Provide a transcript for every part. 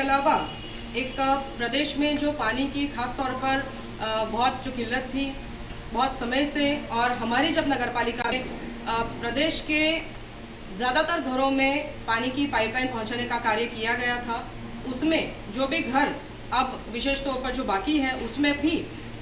अलावा एक प्रदेश में जो पानी की खास तौर पर बहुत जो किल्लत थी बहुत समय से, और हमारी जब नगरपालिका में प्रदेश के ज़्यादातर घरों में पानी की पाइपलाइन पहुंचाने का कार्य किया गया था, उसमें जो भी घर अब विशेष तौर पर जो बाकी है उसमें भी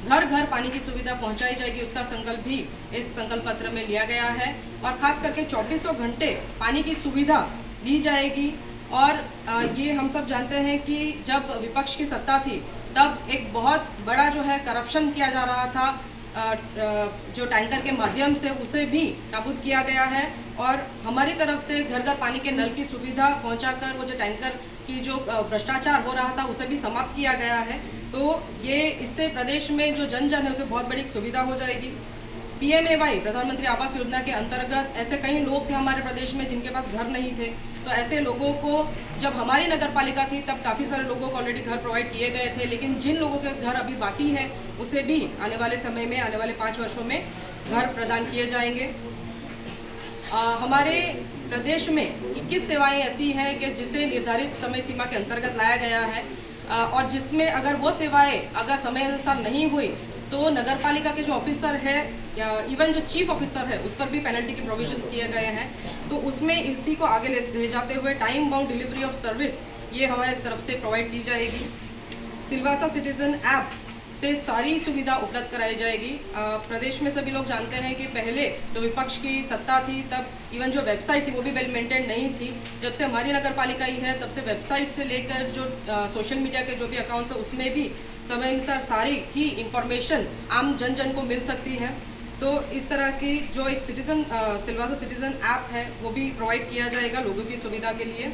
घर घर पानी की सुविधा पहुंचाई जाएगी, उसका संकल्प भी इस संकल्प पत्र में लिया गया है। और खास करके 2400 घंटे पानी की सुविधा दी जाएगी। और ये हम सब जानते हैं कि जब विपक्ष की सत्ता थी तब एक बहुत बड़ा जो है करप्शन किया जा रहा था, जो टैंकर के माध्यम से उसे भी नाबूद किया गया है। और हमारी तरफ से घर घर पानी के नल की सुविधा पहुंचाकर वो जो टैंकर की जो भ्रष्टाचार हो रहा था उसे भी समाप्त किया गया है। तो ये इससे प्रदेश में जो जन जन है उसे बहुत बड़ी सुविधा हो जाएगी। PMAY प्रधानमंत्री आवास योजना के अंतर्गत ऐसे कई लोग थे हमारे प्रदेश में जिनके पास घर नहीं थे, तो ऐसे लोगों को जब हमारी नगर पालिका थी तब काफ़ी सारे लोगों को ऑलरेडी घर प्रोवाइड किए गए थे, लेकिन जिन लोगों के घर अभी बाकी है उसे भी आने वाले समय में, आने वाले 5 वर्षों में घर प्रदान किए जाएंगे। हमारे प्रदेश में 21 सेवाएं ऐसी हैं कि जिसे निर्धारित समय सीमा के अंतर्गत लाया गया है, और जिसमें अगर वो सेवाएं अगर समय अनुसार नहीं हुई तो नगरपालिका के जो ऑफिसर है, इवन जो चीफ ऑफिसर है, उस पर भी पेनल्टी के प्रोविजंस किए गए हैं। तो उसमें इसी को आगे ले जाते हुए time bound delivery of service ये हमारे तरफ से प्रोवाइड की जाएगी। सिलवासा सिटीजन ऐप से सारी सुविधा उपलब्ध कराई जाएगी। प्रदेश में सभी लोग जानते हैं कि पहले तो विपक्ष की सत्ता थी तब इवन जो वेबसाइट थी वो भी वेल मेंटेन नहीं थी। जब से हमारी नगर पालिका ही है तब से वेबसाइट से लेकर जो सोशल मीडिया के जो भी अकाउंट्स है उसमें भी समय अनुसार सारी ही इंफॉर्मेशन आम जन जन को मिल सकती है। तो इस तरह की जो एक सिलवासा सिटीजन ऐप है वो भी प्रोवाइड किया जाएगा लोगों की सुविधा के लिए।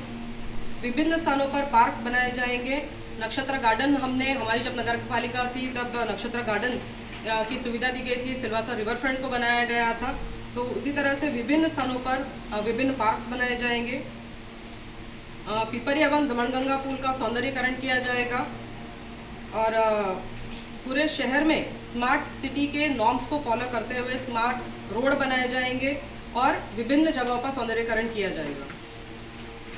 विभिन्न स्थानों पर पार्क बनाए जाएंगे। नक्षत्र गार्डन हमने हमारी जब नगर पालिका थी तब नक्षत्र गार्डन की सुविधा दी गई थी, सिलवासा रिवर फ्रंट को बनाया गया था। तो उसी तरह से विभिन्न स्थानों पर विभिन्न पार्क्स बनाए जाएंगे। पिपरी एवं दमनगंगा पुल का सौंदर्यीकरण किया जाएगा और पूरे शहर में स्मार्ट सिटी के नॉर्म्स को फॉलो करते हुए स्मार्ट रोड बनाए जाएंगे और विभिन्न जगहों पर सौंदर्यीकरण किया जाएगा।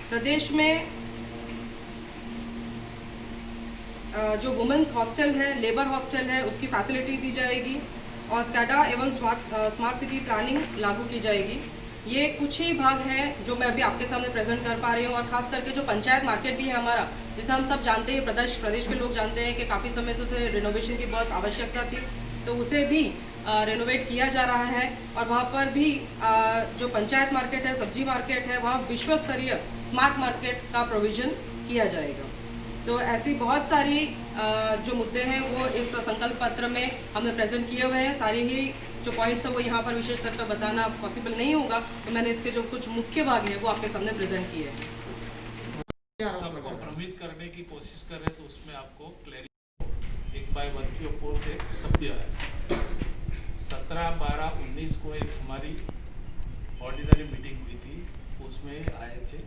प्रदेश में जो वुमेन्स हॉस्टल है, लेबर हॉस्टल है, उसकी फैसिलिटी दी जाएगी और स्कैडा एवं स्मार्ट सिटी प्लानिंग लागू की जाएगी। ये कुछ ही भाग हैं जो मैं अभी आपके सामने प्रेजेंट कर पा रही हूँ। और ख़ास करके जो पंचायत मार्केट भी है हमारा, जिसे हम सब जानते हैं, प्रदेश के लोग जानते हैं कि काफ़ी समय से उसे रिनोवेशन की बहुत आवश्यकता थी, तो उसे भी रेनोवेट किया जा रहा है। और वहाँ पर भी जो पंचायत मार्केट है, सब्जी मार्केट है, वहाँ विश्व स्तरीय स्मार्ट मार्केट का प्रोविज़न किया जाएगा। तो ऐसी बहुत सारी जो मुद्दे हैं वो इस संकल्प पत्र में हमने प्रेजेंट किए हुए हैं। सारी ही जो पॉइंट्स हैं वो यहाँ पर विशेष तौर पर बताना पॉसिबल नहीं होगा, तो मैंने इसके जो कुछ मुख्य भाग हैं वो आपके सामने प्रेजेंट किए हैं। सबको भ्रमित करने की कोशिश कर रहे तो उसमें आपको क्लैरिटी एक बाय वर्च्यू ऑफ कोर्ट एक सत्य है। 17, 12, 19 को एक हमारी ऑर्डिनरी मीटिंग हुई थी, उसमें आए थे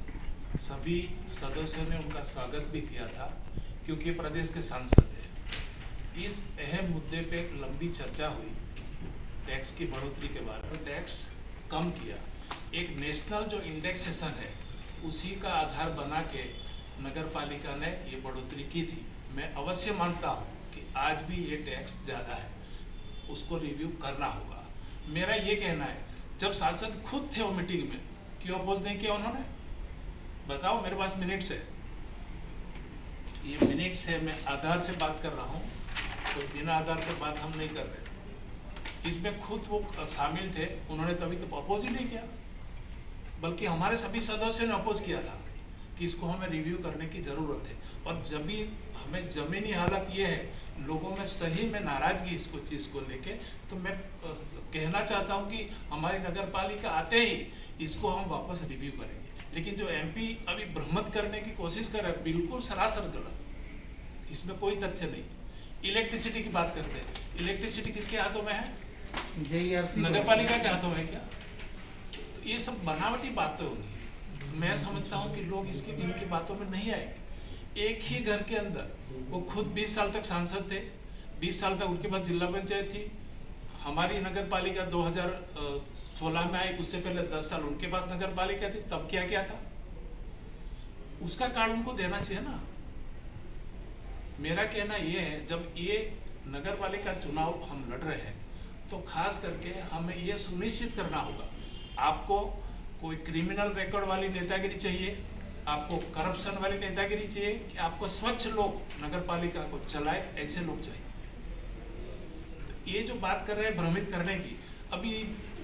सभी सदस्यों ने, उनका स्वागत भी किया था क्योंकि प्रदेश के सांसद हैं। इस अहम मुद्दे पे एक लंबी चर्चा हुई टैक्स की बढ़ोतरी के बारे में। टैक्स कम किया, एक नेशनल जो इंडेक्सेशन है उसी का आधार बना के नगर पालिका ने ये बढ़ोतरी की थी। मैं अवश्य मानता हूँ कि आज भी ये टैक्स ज़्यादा है, उसको रिव्यू करना होगा। मेरा ये कहना है, जब सांसद खुद थे वो मीटिंग में, क्यों अपोज नहीं किया उन्होंने? बताओ, मेरे पास मिनट्स है, ये मिनट्स है, मैं आधार से बात कर रहा हूँ, तो बिना आधार से बात हम नहीं कर रहे। इसमें खुद वो शामिल थे, उन्होंने तभी तो अपोज ही नहीं किया, बल्कि हमारे सभी सदस्यों ने अपोज किया था कि इसको हमें रिव्यू करने की जरूरत है। और जब भी हमें जमीनी हालत ये है, लोगों में सही में नाराजगी इसको चीज को लेके, तो मैं कहना चाहता हूँ कि हमारी नगर पालिका आते ही इसको हम वापस रिव्यू करेंगे। लेकिन जो MP अभी भ्रमित करने की कोशिश कर रहे हैं, बिल्कुल सरासर गलत, इसमें कोई तथ्य नहीं। इलेक्ट्रिसिटी की बात करते हैं, इलेक्ट्रिसिटी किसके हाथों में है? नगर पालिका के हाथों में क्या? तो ये सब बनावटी बातें होंगी। मैं समझता हूँ कि लोग इनकी बातों में नहीं आएंगे। एक ही घर के अंदर वो खुद 20 साल तक सांसद थे, 20 साल तक उनके पास जिला पंचायत थी। हमारी नगर पालिका 2016 में आई, उससे पहले 10 साल उनके पास नगर पालिका थी, तब क्या क्या था उसका कार्ड उनको देना चाहिए ना। मेरा कहना ये है, जब ये नगर पालिका चुनाव हम लड़ रहे हैं तो खास करके हमें ये सुनिश्चित करना होगा, आपको कोई क्रिमिनल रिकॉर्ड वाली नेतागिरी चाहिए, आपको करप्शन वाली नेतागिरी चाहिए, कि आपको स्वच्छ लोग नगर पालिका को चलाए, ऐसे लोग चाहिए। तो ये जो बात कर रहे हैं भ्रमित करने की, अभी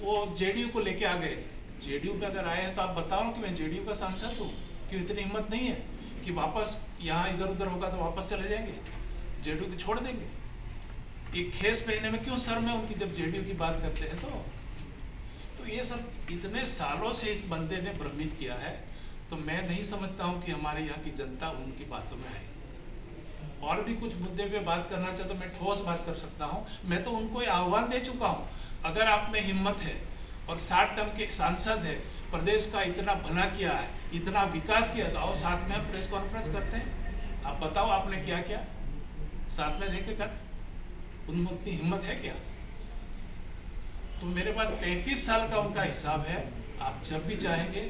वो जेडीयू को लेके आ गए। जेडीयू पे अगर आए हैं तो आप बताओ कि मैं जेडीयू का सांसद हूँ, कि इतनी हिम्मत नहीं है कि वापस यहाँ इधर उधर होगा तो वापस चले जाएंगे, जेडीयू की छोड़ देंगे। ये खेस पहने में क्यों शर्म है उनकी जब जेडीयू की बात करते हैं तो ये सब इतने सालों से इस बंदे ने भ्रमित किया है, तो मैं नहीं समझता हूँ कि हमारे यहाँ की जनता उनकी बातों में आएगी। और भी कुछ मुद्दे पे बात करना चाहे तो मैं ठोस बात कर सकता हूँ। मैं तो उनको आह्वान दे चुका हूँ, अगर आप में हिम्मत है और 60 टर्म के सांसद है, प्रदेश का इतना भला किया है, इतना विकास किया, तो आओ साथ में हम प्रेस कॉन्फ्रेंस करते हैं, आप बताओ आपने क्या किया, साथ में देखे कर, उनमें उतनी हिम्मत है क्या? तो मेरे पास 35 साल का उनका हिसाब है, आप जब भी चाहेंगे,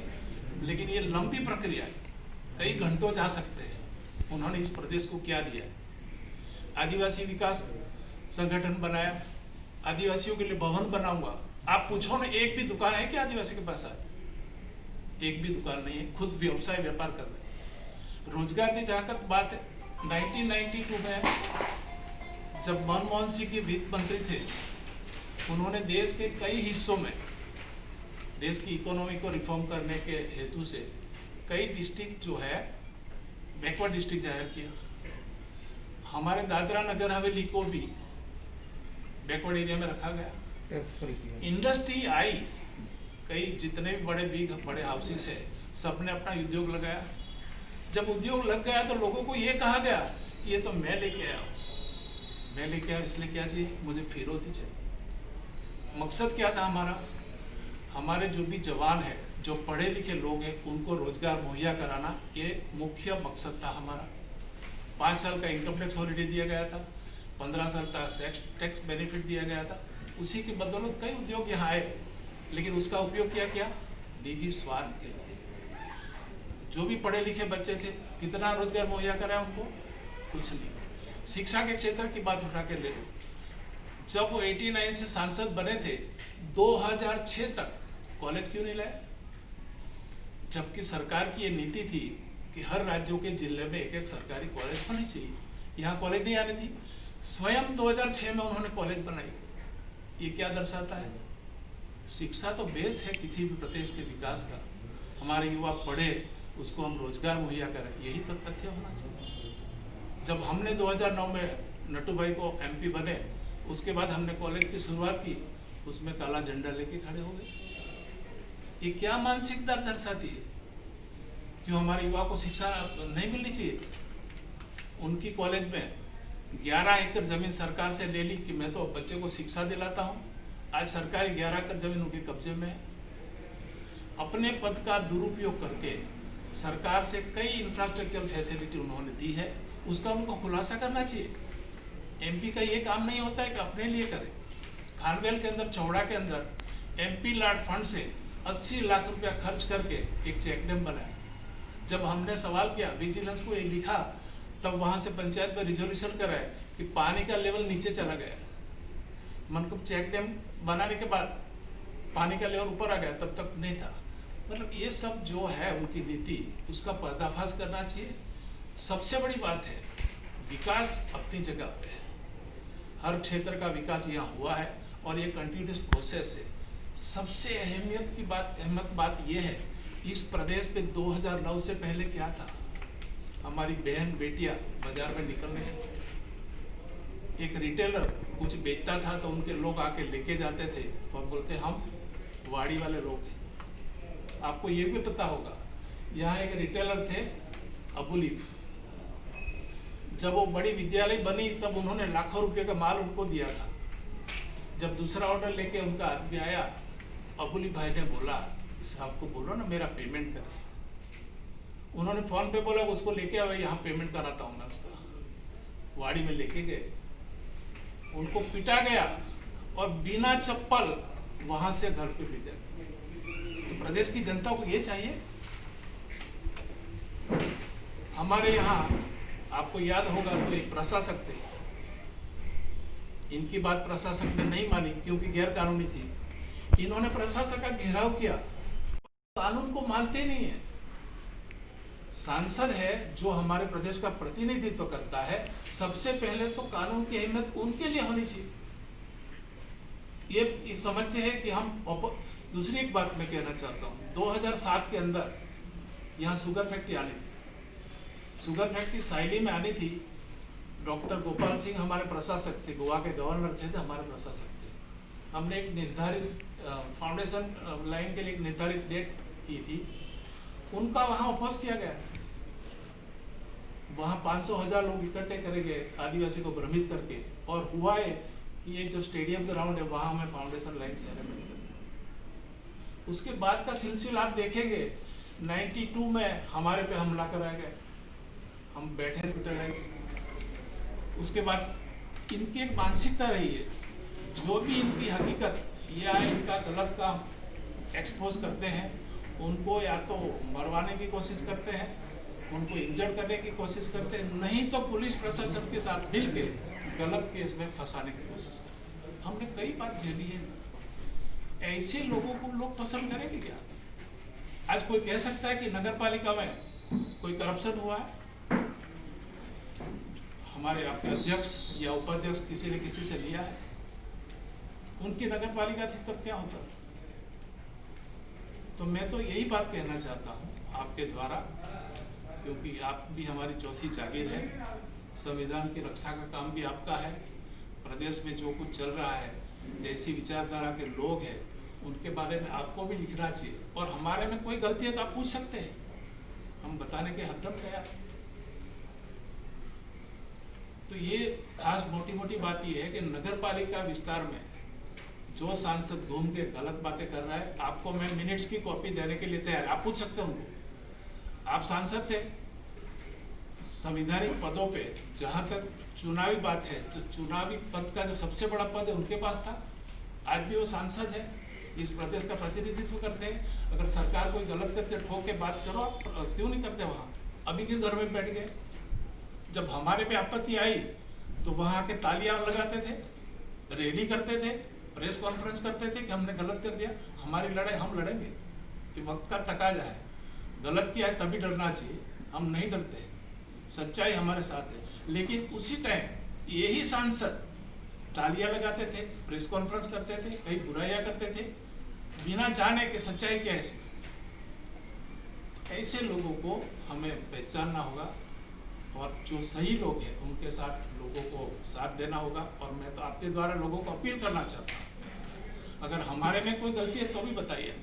लेकिन ये लंबी प्रक्रिया है, कई घंटों जा सकते हैं। उन्होंने इस प्रदेश को क्या दिया? आदिवासी विकास संगठन बनाया, आदिवासियों के लिए भवन बनाऊंगा। आप पूछो ना, एक भी दुकान है क्या आदिवासी के पास? एक भी दुकान नहीं है, खुद व्यवसाय व्यापार कर रहे। रोजगार की जहां तक बात है, 1992 में जब मनमोहन सिंह के वित्त मंत्री थे, उन्होंने देश के कई हिस्सों में देश की इकोनॉमी को रिफॉर्म करने के हेतु से कई डिस्ट्रिक्ट जो है बैकवर्ड डिस्ट्रिक्ट जाहिर किया। हमारे दादरा नगर हवेली को भी बैकवर्ड एरिया में रखा गया। इंडस्ट्री आई, कई जितने भी बड़े हाउसेस है, सबने अपना उद्योग लगाया। जब उद्योग लग गया तो लोगों को ये कहा गया कि ये तो मैं लेके आया हूं, मैं लेके आया, इसलिए क्या चाहिए मुझे, फिरौती चाहिए। मकसद क्या था हमारा? हमारे जो भी जवान है, जो पढ़े लिखे लोग हैं, उनको रोजगार मुहैया कराना, ये मुख्य मकसद था हमारा। 5 साल का इनकम टैक्स हॉलिडे दिया गया था, 15 साल का टैक्स बेनिफिट दिया गया था। उसी की बदौलत कई उद्योग यहाँ आए, लेकिन उसका उपयोग किया निजी स्वार्थ के लिए। जो भी पढ़े लिखे बच्चे थे, कितना रोजगार मुहैया कराया उनको? कुछ नहीं। शिक्षा के क्षेत्र की बात उठा के ले लो, जब वो 89 से सांसद बने थे, 2006 तक कॉलेज क्यों नहीं लाए? जबकि सरकार की ये नीति थी कि हर राज्यों के जिले में एक एक सरकारी कॉलेज होनी चाहिए, यहाँ कॉलेज नहीं आने दी। स्वयं 2006 में उन्होंने कॉलेज बनाई। ये क्या दर्शाता है? शिक्षा तो बेस है किसी भी प्रदेश के विकास का। हमारे युवा पढ़े, उसको हम रोजगार मुहैया करें, यही तो तथ्य होना चाहिए। जब हमने 2009 में नट्टू भाई को MP बने, उसके बाद हमने कॉलेज की शुरुआत की, उसमें काला झंडा लेके खड़े हो गए। ये क्या मानसिकता दर्शाती है? क्यों हमारे युवा को शिक्षा नहीं मिलनी चाहिए? उनकी कॉलेज में 11 एकड़ जमीन सरकार से ले ली कि मैं तो बच्चे को शिक्षा दिलाता हूं। आज सरकारी 11 एकड़ जमीन उनके कब्जे में है। अपने पद का दुरुपयोग करके सरकार से कई इंफ्रास्ट्रक्चर फैसिलिटी उन्होंने दी है, उसका उनको खुलासा करना चाहिए। MP का ये काम नहीं होता है कि अपने लिए करे। खानवेल के अंदर, चौड़ा के अंदर MP लाट फंड से 80 लाख रुपया खर्च करके एक चेक डैम बनाया। जब हमने सवाल किया, विजिलेंस को ये लिखा, तब वहां से पंचायत में रिजोल्यूशन कराए कि पानी का लेवल नीचे चला गया। मतलब चेक डैम बनाने के बाद पानी का लेवल ऊपर आ गया, तब तक नहीं था। मतलब ये सब जो है उनकी नीति, उसका पर्दाफाश करना चाहिए। सबसे बड़ी बात है, विकास अपनी जगह पे है, हर क्षेत्र का विकास यहाँ हुआ है और ये कंटिन्यूस प्रोसेस है। सबसे अहमियत बात ये है, इस प्रदेश पे 2009 से पहले क्या था? हमारी बहन बेटियां बाजार में निकल नहीं सकती। एक रिटेलर कुछ बेचता था तो उनके लोग आके लेके जाते थे, तो हम बोलते हम वाड़ी वाले लोग हैं। आपको ये भी पता होगा, यहाँ एक रिटेलर थे अबुलीफ, जब वो बड़ी विद्यालय बनी तब उन्होंने लाखों रुपए का माल उनको दिया था। जब दूसरा ऑर्डर लेके उनका आदमी आया, अबुली भाई ने बोला, साहब को बोलो ना मेरा पेमेंट करे। उन्होंने फोन पे बोला, उसको लेके आओ, यहाँ पेमेंट कराता हूँ मैं उसका। वाड़ी में लेके गए, उनको पिटा गया और बिना चप्पल वहां से घर पे भेजा। तो प्रदेश की जनता को ये चाहिए? हमारे यहाँ आपको याद होगा तो एक प्रशासक थे, इनकी बात प्रशासक ने नहीं मानी क्योंकि गैर कानूनी थी। इन्होंने प्रशासक का घेराव किया, कानून को मानते नहीं है। सांसद है जो हमारे प्रदेश का प्रतिनिधित्व करता है, सबसे पहले तो कानून की अहमियत उनके लिए होनी चाहिए। ये समझते हैं कि हम दूसरी एक बात मैं कहना चाहता हूँ, 2007 के अंदर यहाँ शुगर फैक्ट्री आनी थी। शुगर फैक्ट्री साइली में आनी थी। डॉक्टर गोपाल सिंह हमारे प्रशासक थे, गोवा के गवर्नर थे, हमारे प्रशासक थे। हमने एक निर्धारित फाउंडेशन लाइन के लिए एक निर्धारित डेट की थी, उनका वहां अपोज किया गया। वहां 500,000 लोग इकट्ठे करे गए आदिवासी को भ्रमित करके, और हुआ है कि ये जो स्टेडियम ग्राउंड है वहां हमें फाउंडेशन लाइन सेरेमनी करनी। उसके बाद का सिलसिला आप देखेंगे, 92 में हमारे पे हमला कराया गया, हम बैठे थे। उसके बाद इनकी एक मानसिकता रही है, जो भी इनकी हकीकत या इनका गलत काम एक्सपोज करते हैं, उनको या तो मरवाने की कोशिश करते हैं, उनको इंजर्ड करने की कोशिश करते हैं, नहीं तो पुलिस प्रशासन के साथ मिलकर गलत केस में फंसाने की कोशिश करते हैं। हमने कई बात झेली है। ऐसे लोगों को लोग पसंद करेंगे क्या? आज कोई कह सकता है कि नगर पालिका में कोई करप्शन हुआ है? हमारे आपके अध्यक्ष या उपाध्यक्ष किसी ने किसी से लिया है? उनकी नगर पालिका थी तब क्या होता था? तो मैं तो यही बात कहना चाहता हूँ आपके द्वारा, क्योंकि आप भी हमारी चौथी जागीर है, संविधान की रक्षा का काम भी आपका है। प्रदेश में जो कुछ चल रहा है, जैसी विचारधारा के लोग हैं, उनके बारे में आपको भी लिखना चाहिए, और हमारे में कोई गलती है तो आप पूछ सकते हैं, हम बताने के हकदार तैयार। तो ये खास मोटी मोटी बात ये है कि नगर पालिका विस्तार में जो सांसद घूम के गलत बातें कर रहा है, आपको मैं मिनट्स की कॉपी देने के लिए तैयार, आप पूछ सकते हैं उनको। आप सांसद थे, संवैधानिक पदों पे, जहां तक चुनावी बात है तो चुनावी पद का जो सबसे बड़ा पद है उनके पास था। आज भी वो सांसद है, इस प्रदेश का प्रतिनिधित्व करते हैं। अगर सरकार कोई गलत करते ठोक के बात करो, आप क्यों नहीं करते? वहां अभी क्यों घर में बैठ गए? जब हमारे पे आपत्ति आई तो वहां आके तालियां लगाते थे, रैली करते थे, प्रेस कॉन्फ्रेंस करते थे कि हमने गलत कर दिया। हमारी लड़ाई हम लड़ेंगे कि वक्त का तकाजा है। गलत किया है तभी डरना चाहिए, हम नहीं डरते, सच्चाई हमारे साथ है। लेकिन उसी टाइम यही सांसद तालियां लगाते थे, प्रेस कॉन्फ्रेंस करते थे, कई बुराइयां करते थे, बिना जाने कि सच्चाई क्या है इसमें। ऐसे लोगों को हमें पहचानना होगा, और जो सही लोग हैं उनके साथ लोगों को साथ देना होगा। और मैं तो आपके द्वारा लोगों को अपील करना चाहता हूँ, अगर हमारे में कोई गलती है तो भी बताइए।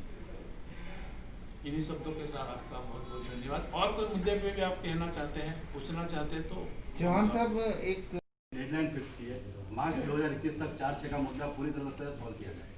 इन्हीं शब्दों के साथ आपका बहुत बहुत धन्यवाद। और कोई मुद्दे पे भी आप कहना चाहते हैं, पूछना चाहते हैं तो? चौहान साहब, एक डेडलाइन फिक्स की है, मार्च 2021 तक 4-6 का मुद्दा पूरी तरह से सॉल्व किया जाए।